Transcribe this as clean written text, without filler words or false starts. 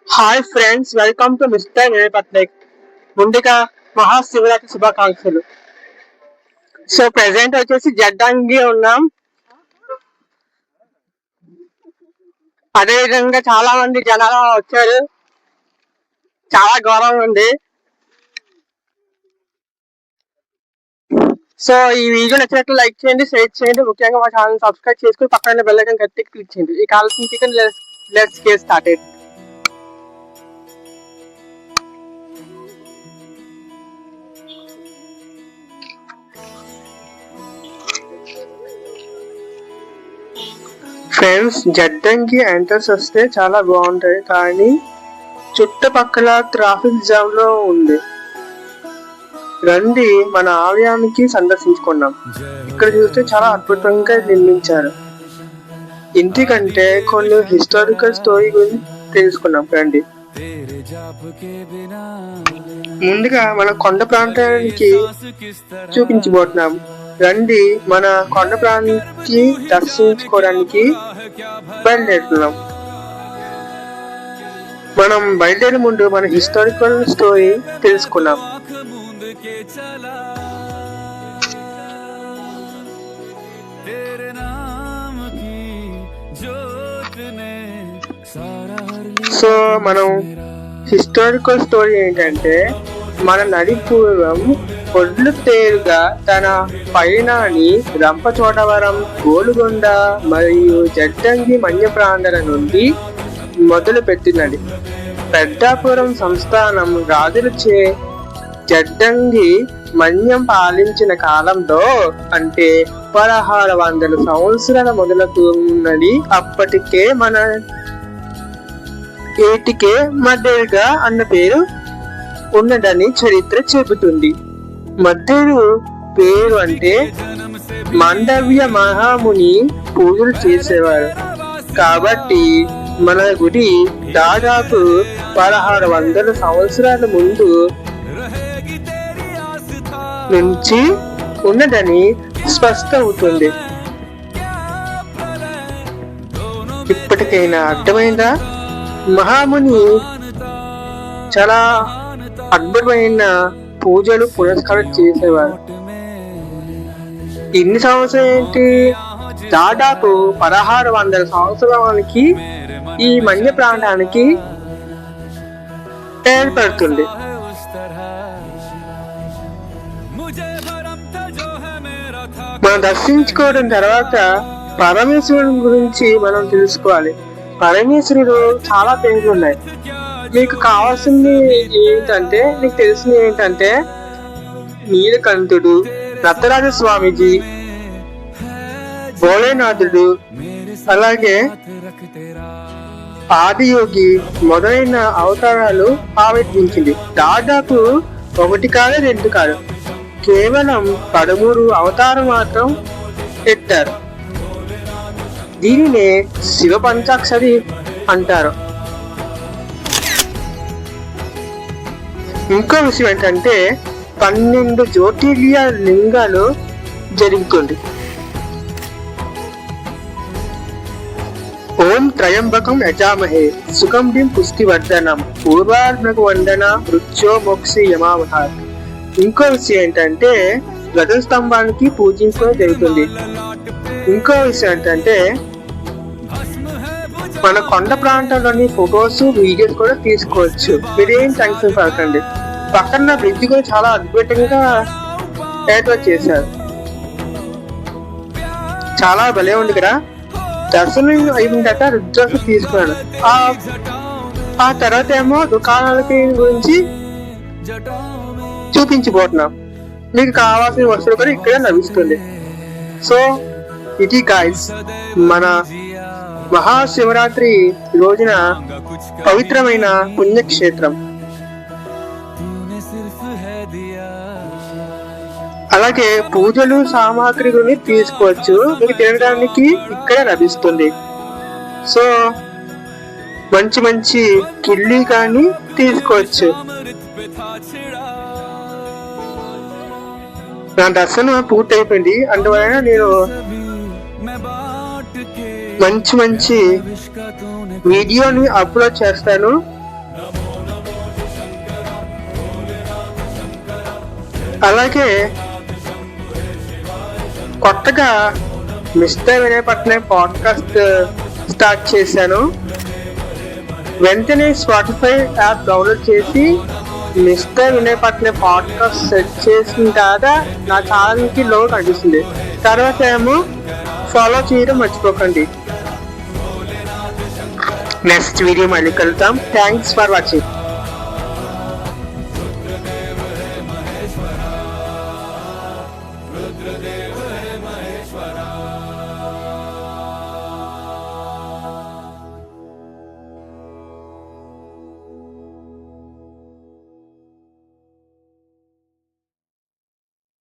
Hi friends, welcome to mister నేపథ్యక్. ముందుగా మహాశివరాత్రి శుభాకాంక్షలు. సో ప్రెసెంట్ వచ్చేసి జడ్డంగి ఉన్నాం. అదే విధంగా చాలా మంది జనాలు వచ్చారు. చాలా గౌరవం ఉంది. సో ఈ వీడియో నచ్చినట్లు లైక్ చేయండి, షేర్ చేయండి. ముఖ్యంగా మా ఛానల్ సబ్స్క్రైబ్ చేసుకుని పక్కన బెల్ ఐకాన్ గట్టిగా క్లిక్ చేయండి. ఈ కావాల్సిన chicken let's get started. Friends, Jaddangi entrance వస్తే చాలా బాగుంటాయి, కానీ చుట్టుపక్కల ట్రాఫిక్ జామ్ లో ఉంది. రండి మన ఆలయానికి సందర్శించుకున్నాం. ఇక్కడ చూస్తే చాలా అద్భుతంగా నిర్మించారు. ఇంటికంటే కొన్ని హిస్టారికల్ స్టోరీ గురించి తెలుసుకున్నాం. రండి. ముందుగా మన కొండ ప్రాంతానికి చూపించబోతున్నాం. రండి మన కొండ ప్రాంతానికి దర్శించుకోవడానికి బయలుదేరుతున్నాం. మనం బయలుదేరే ముందు మన హిస్టారికల్ స్టోరీ తెలుసుకున్నాం. సో మనం హిస్టారికల్ స్టోరీ ఏంటంటే, మన నది పూర్వం ఒడ్లు తేరుగా తన పయనాన్ని రంపచోడవరం, గోలుగొండ మరియు జడ్డంగి మన్య ప్రాంతాల నుండి మొదలు పెట్టినది. పెద్దాపురం సంస్థానం రాజులచే జడ్డంగి మన్యం పాలించిన కాలంలో, అంటే 1600 సంవత్సరాల మొదలవుతున్నది. అప్పటికే మన ఏటికే మద్దెలుగా అన్న పేరు ఉన్నదని చరిత్ర చెబుతుంది. మద్దెలు పేరు అంటే మాండవ్య మహాముని పూజలు చేసేవారు కాబట్టి మన గుడి దాదాపు 1600 సంవత్సరాల ముందు నుంచి ఉన్నదని స్పష్టమవుతుంది. ఇప్పటికైనా అర్థమైందా? మహాముని చాలా అద్భుతమైన పూజలు పురస్కారం చేసేవారు. ఇన్ని సంవత్సరం ఏంటి, దాదాపు 1600 సంవత్సరాలకి ఈ మన్య ప్రాంతానికి ఏర్పడుతుంది. మనం దర్శించుకోవడం తర్వాత పరమేశ్వరుని గురించి మనం తెలుసుకోవాలి. పరమేశ్వరుడు చాలా పేర్లు ఉన్నాయి. మీకు కావాల్సింది ఏంటంటే, మీకు తెలిసింది ఏంటంటే, నీలకంఠుడు, రత్నరాజ స్వామిజీ, భోలేనాథుడు, అలాగే ఆదియోగి మొదలైన అవతారాలు ఆవిర్భించింది. దాదాపు 1 కాదు 2 కాదు, కేవలం 13 అవతారం మాత్రం ఎత్తారు. దీనినే శివ పంచాక్షరి అంటారు. ఇంకో విషయం ఏంటంటే, 12 జ్యోతిర్లింగ లింగాలు జరుగుతుంది. ఓం త్రయంబకం యజామహే సుగంధిం పుష్టివర్ధనం పూర్వార్ణకు వందన మృత్యో మోక్షి యమావహ. ఇంకో విషయం ఏంటంటే, గజస్తంభానికి పూజించడం జరుగుతుంది. ఇంకో విషయం ఏంటంటే, మన కొండ ప్రాంతంలోని ఫొటోస్, వీడియోస్ కూడా తీసుకోవచ్చు. మీరేం టెన్షన్ పడకండి. పక్కన బ్రిడ్జ్ కూడా చాలా అద్భుతంగా ఏర్పాటు చేశారు. చాలా భలే ఉంది కదా. దర్శనం అయిన తర్వాత రుద్రాక్ష తీసుకున్నాను. ఆ తర్వాత ఏమో దుకాణాలకి గురించి చూపించబోతున్నాం. మీకు కావాల్సిన వస్తువులు కూడా ఇక్కడ లభిస్తుంది. సో ఇది గాయ్స్, మన మహాశివరాత్రి రోజున పవిత్రమైన పుణ్యక్షేత్రం. అలాగే పూజలు సామాగ్రిని తీసుకోవచ్చు. మీకు తినడానికి ఇక్కడ లభిస్తుంది. సో మంచి మంచి కిళ్ళి కానీ తీసుకోవచ్చు. నా దర్శనం పూర్తి అయిపోయింది. అందువలన నేను మంచి మంచి వీడియోని అప్లోడ్ చేస్తాను. అలాగే కొత్తగా mister Vinay Patnaik podcast start చేశాను. వెంటనే స్పాటిఫై యాప్ డౌన్లోడ్ చేసి mister Vinay Patnaik podcast set చేసిన తర్వాత నా ఛానల్కి లో కనిపిస్తుంది. తర్వాత ఏమో ఫాలో చేయడం మర్చిపోకండి. నెక్స్ట్ వీడియో మళ్ళీ కలుద్దాం. Thanks for watching.